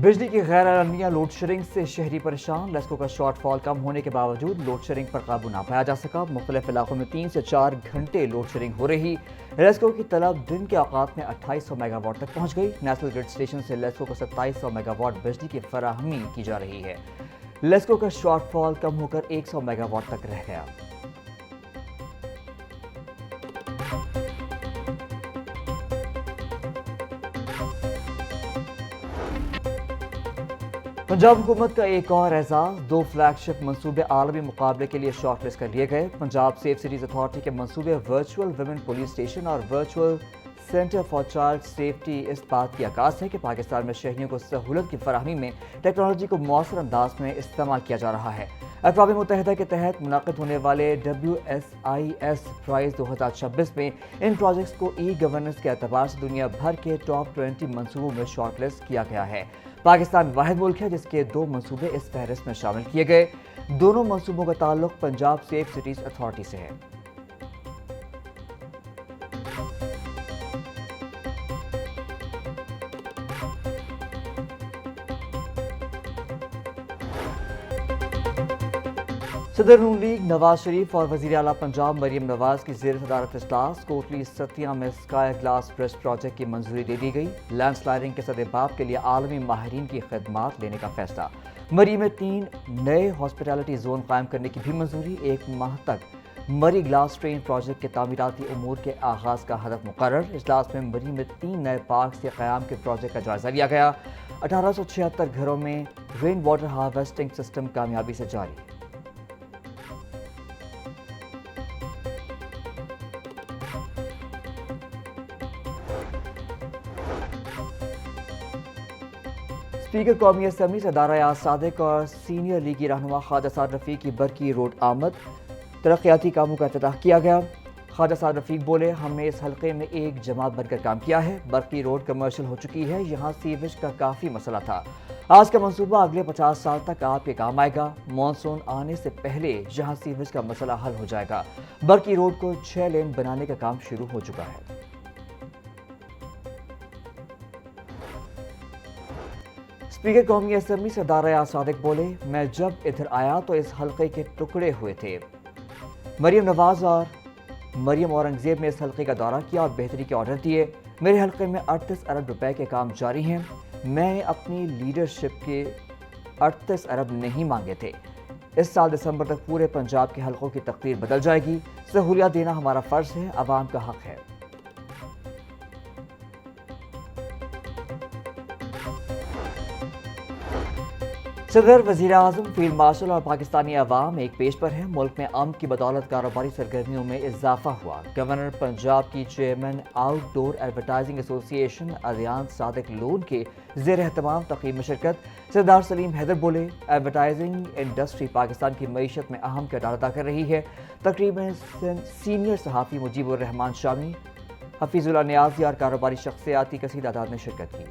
बिजली की गैर अलानिया लोड शेडिंग से शहरी परेशान। लेस्को का शॉर्ट फॉल कम होने के बावजूद लोड शेडिंग पर काबू ना पाया जा सका। मुख्तलिफ इलाकों में 3 से 4 घंटे लोड शेडिंग हो रही। लेस्को की तलब दिन के औकात में 2800 मेगावाट तक पहुंच गई। नेशनल ग्रिड स्टेशन से लेस्को को 2700 मेगावाट बिजली की फराहमी की जा रही है। लेस्को का शॉर्ट फॉल कम होकर 100 मेगावाट तक रह गया। पंजाब हुकूमत का एक और एजाज, 2 फ्लैगशिप मंसूबे आलमी मुकाबले के लिए शॉर्टलिस्ट कर लिए गए। पंजाब सेफ सिटीज अथॉरिटी के मंसूबे वर्चुअल वुमेन पुलिस स्टेशन और virtual centre for child safety इस बात की अक्कास है कि पाकिस्तान में शहरियों को सहूलत की फराहमी में टेक्नोलॉजी को मौसर अंदाज में इस्तेमाल किया जा रहा है। अक़वाम मुत्तहिदा के तहत मुनाक़िद होने वाले WSIS प्राइज़ 2026 में इन प्रोजेक्ट्स को ई गवर्नेंस के एतबार से दुनिया भर के टॉप 20 मंसूबों में शॉर्टलिस्ट किया गया है। पाकिस्तान वाहिद मुल्क है जिसके 2 मंसूबे इस फहरिस्त में शामिल किए गए। दोनों मंसूबों का ताल्लुक पंजाब सेफ सिटीज अथॉरिटी से है। सदर नून लीग नवाज शरीफ और वज़ीर आला पंजाब मरीम नवाज की ज़ेर सदारत इजलास कोटली सतिया में स्काई ग्लास ब्रिज प्रोजेक्ट की मंजूरी दे दी गई। लैंडस्लाइडिंग के सदेबाप के लिए आलमी माहिरीन की खिदमात लेने का फैसला। मरी में 3 नए हॉस्पिटैलिटी जोन कायम करने की भी मंजूरी। 1 माह तक मरी ग्लास ट्रेन प्रोजेक्ट के तामीराती उमूर के आगाज का हदफ मुकर्रर। इजलास में मरी में 3 नए पार्क के क़याम के प्रोजेक्ट का जायजा लिया गया। 1876 घरों में रेन वाटर हार्वेस्टिंग सिस्टम कामयाबी से जारी। स्पीकर कौमी असम्बली सदारा याद सादिक और सीनियर लीगी रहनुमा ख्वाजा साद रफीक की बरकी रोड आमद। तरक्याती कामों का इफ्तिताह किया गया। ख्वाजा साद रफीक बोले, हमने इस हल्के में एक जमात बनकर काम किया है। बरकी रोड कमर्शियल हो चुकी है। यहाँ सीवेज का काफ़ी मसला था। आज का मंसूबा अगले 50 साल तक आपके काम आएगा। मानसून आने से पहले यहाँ सीवेज का मसला हल हो जाएगा। बरकी रोड को 6 लेन बनाने का काम शुरू हो चुका है। स्पीकर कौमी असम्बली सरदार याद सादिक बोले, मैं जब इधर आया तो इस हल्के के टुकड़े हुए थे। मरीम नवाज और मरीम औरंगजेब ने इस हल्के का दौरा किया और बेहतरी के ऑर्डर दिए। मेरे हल्के में 38 अरब रुपए के काम जारी हैं। मैं अपनी लीडरशिप के 38 अरब नहीं मांगे थे। इस साल दिसंबर तक पूरे पंजाब के हल्कों की तकदीर बदल जाएगी। सहूलियत देना हमारा फर्ज है, अवाम का हक है। सदर, वज़ीर आज़म, फील्ड मार्शल और पाकिस्तानी अवाम एक पेज पर हैं। मुल्क में अमन की बदौलत कारोबारी सरगर्मियों में इजाफा हुआ। गवर्नर पंजाब की chairman outdoor advertising association Adiyan Sadiq loan के ज़ेर एहतमाम तक़रीब में शिरकत। सरदार सलीम हैदर बोले, एडवर्टाइजिंग इंडस्ट्री पाकिस्तान की मईशत में अहम किरदार अदा कर रही है। तकरीब में सीनियर सहाफ़ी मुजीबुर रहमान शामी, हफीजुल्लाह नियाज़ी और कारोबारी शख्सियात की कसीर तादाद ने शिरकत की।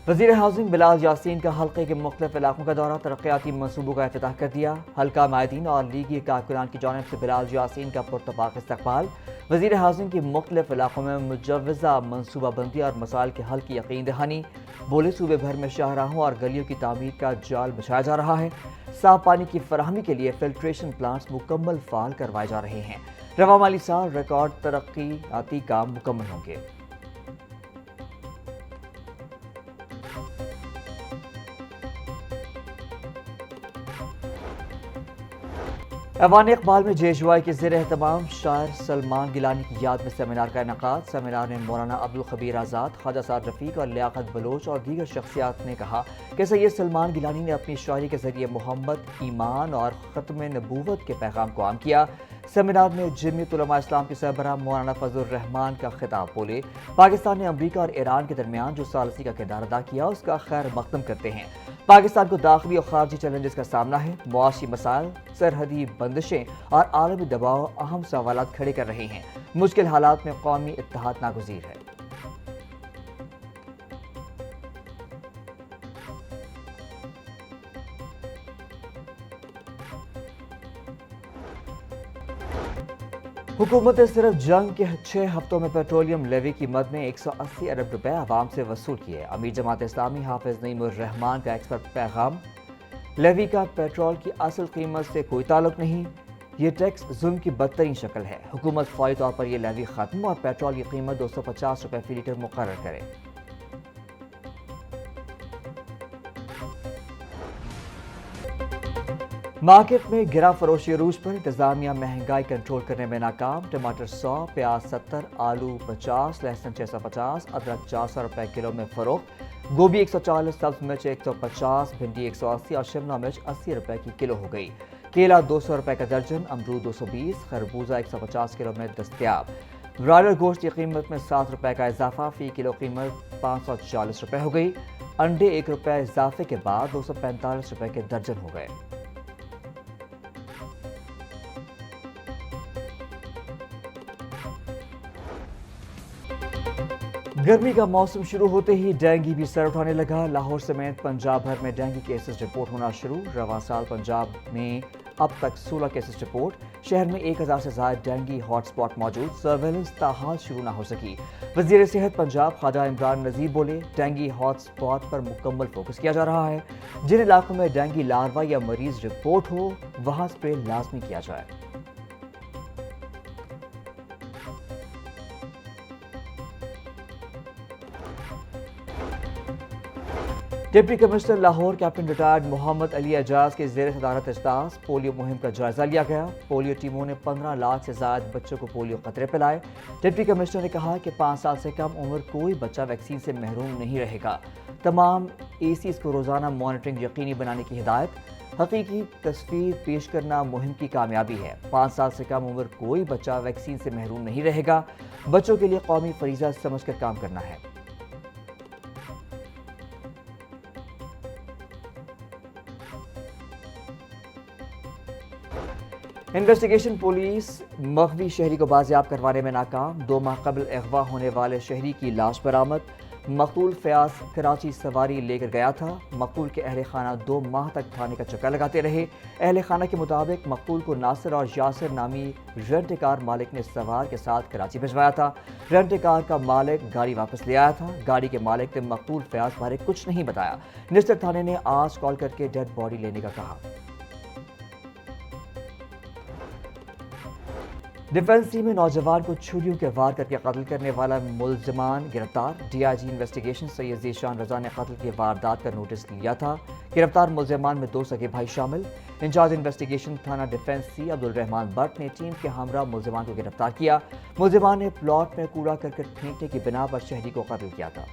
वज़ीर हाउसिंग बिलाल यासीन का हल्के के मुख्तलिफ इलाकों का दौरा। तरक्याती मनसूबों का इफ्तिताह कर दिया। हल्का माहिदीन और लीगी कारकुनान की जानिब से बिलाल यासीन का पुरतपाक इस्तकबाल। वज़ीर हाउसिंग की मुख्तलिफ इलाकों में मुजव्वज़ा मनसूबाबंदी और मसाइल के हल की यकीन दहानी। बोले, सूबे भर में शाहराहों और गलियों की तामीर का जाल बिछाया जा रहा है। साफ पानी की फराहमी के लिए फिल्ट्रेशन प्लांट्स मुकम्मल फाल करवाए जा रहे हैं। रवा माली साल रिकॉर्ड तरक्याती काम मुकम्मल होंगे। ऐवान इकबाल में JHY के ज़ेर एहतमाम शायर सलमान गिलानी की याद में सेमिनार का इनेकाद। सेमिनार में मौलाना अब्दुल खबीर आज़ाद, ख्वाजा साद रफ़ीक और लियाकत बलोच और दीगर शख्सियात ने कहा कि सैयद सलमान गिलानी ने अपनी शायरी के ज़रिए मोहब्बत, ईमान और ख़त्म नबूवत के पैगाम को आम किया। सेमिनार में जमीयत उलमा इस्लाम के सरबराह मौलाना फजलुर रहमान का खिताब। बोले, पाकिस्तान ने अमरीका और ईरान के दरमियान जो सालसी का किरदार अदा किया उसका खैर मकदम करते हैं। पाकिस्तान को दाखिली और खारजी चैलेंजेस का सामना है। मुआशी मसाइल, सरहदी बंदिशें और आलमी दबाव अहम सवालात खड़े कर रहे हैं। मुश्किल हालात में कौमी इत्तेहाद नागुज़ीर है। हुकूमत ने सिर्फ जंग के 6 हफ्तों में पेट्रोलियम लेवी की मद में 180 अरब रुपए आवाम से वसूल किए। अमीर जमात इस्लामी हाफिज नईमुर रहमान का एक्सपर्ट पैगाम, लेवी का पेट्रोल की असल कीमत से कोई ताल्लुक नहीं, ये टैक्स जुल्म की बदतरीन शक्ल है। हुकूमत फौरी तौर पर यह लेवी खत्म और पेट्रोल की कीमत 250 रुपए फी लीटर मुकर्रर करे। मार्केट में गिरा फरोशी अरूज पर, इंतजामिया महंगाई कंट्रोल करने में नाकाम। टमाटर 100, प्याज 70, आलू 50, लहसुन 650, अदरक 400 रुपए किलो में फरोख्त। गोभी 140, सब्ज मिर्च 150, भिंडी 180 और शिमला मिर्च 80 रुपए की किलो हो गई। केला 200 रुपए का दर्जन, अमरूद 220, खरबूजा 150 किलो में दस्तयाब। ब्रॉयलर गोश्त की कीमत में 7 रुपए का इजाफा, फी किलो कीमत 540 रुपए हो गई। अंडे 1 रुपए इजाफे के बाद 245 रुपए के दर्जन हो गए। गर्मी का मौसम शुरू होते ही डेंगू भी सर उठाने लगा। लाहौर समेत पंजाब भर में डेंगू केसेस रिपोर्ट होना शुरू। रवां साल पंजाब में अब तक 16 केसेस रिपोर्ट। शहर में 1000 से ज्यादा डेंगू हॉटस्पॉट मौजूद। सर्वेलेंस ताहाल शुरू न हो सकी। वजीर सेहत पंजाब ख्वाजा इमरान नजीर बोले, डेंगू हॉटस्पॉट पर मुकम्मल फोकस किया जा रहा है। जिन इलाकों में डेंगू लार्वा या मरीज रिपोर्ट हो वहां स्प्रे लाजमी किया जाए। Deputy commissioner Lahore captain retired Mohammad Ali Ejaz के ज़ेर सदारत इजलास। पोलियो मुहिम का जायजा लिया गया। पोलियो टीमों ने 15 लाख से ज्यादा बच्चों को पोलियो खतरे पिलाए। डिप्टी कमिश्नर ने कहा कि 5 साल से कम उम्र कोई बच्चा वैक्सीन से महरूम नहीं रहेगा। तमाम एसीज को रोजाना मॉनिटरिंग यकीनी बनाने की हिदायत। हकीकी तस्वीर पेश करना मुहिम की कामयाबी है। 5 साल से कम उम्र कोई बच्चा वैक्सीन से महरूम नहीं रहेगा। बच्चों के लिए कौमी फरीजा समझकर काम करना है। इन्वेस्टिगेशन पुलिस मखवी शहरी को बाजियाब करवाने में नाकाम। 2 माह कबल अगवा होने वाले शहरी की लाश बरामद। मकतूल फयाज कराची सवारी लेकर गया था। मकतूल के अहल खाना 2 माह तक थाने का चक्कर लगाते रहे। अहल खाना के मुताबिक मकतूल को नासिर और यासिर नामी रेंट कार मालिक ने सवार के साथ कराची भिजवाया था। रेंट कार का मालिक गाड़ी वापस ले आया था। गाड़ी के मालिक ने मकतूल फयाज बारे कुछ नहीं बताया। निस्तर थाने ने आज कॉल करके डेड बॉडी लेने का कहा। डिफेंस टीम में नौजवान को छुरियों के वार करके कत्ल करने वाला मुलजमान गिरफ्तार। डीआईजी इन्वेस्टिगेशन सैयद ज़ीशान रजा ने कत्ल की वारदात का नोटिस लिया था। गिरफ्तार मुलजमान में 2 सगे भाई शामिल। इंचार्ज इन्वेस्टिगेशन थाना डिफेंस सी अब्दुल रहमान भट्ट ने टीम के हमरा मुलजमान को गिरफ्तार किया। मुलजमान ने प्लॉट में कूड़ा करकट फेंकने की बिना पर शहरी को कत्ल किया था।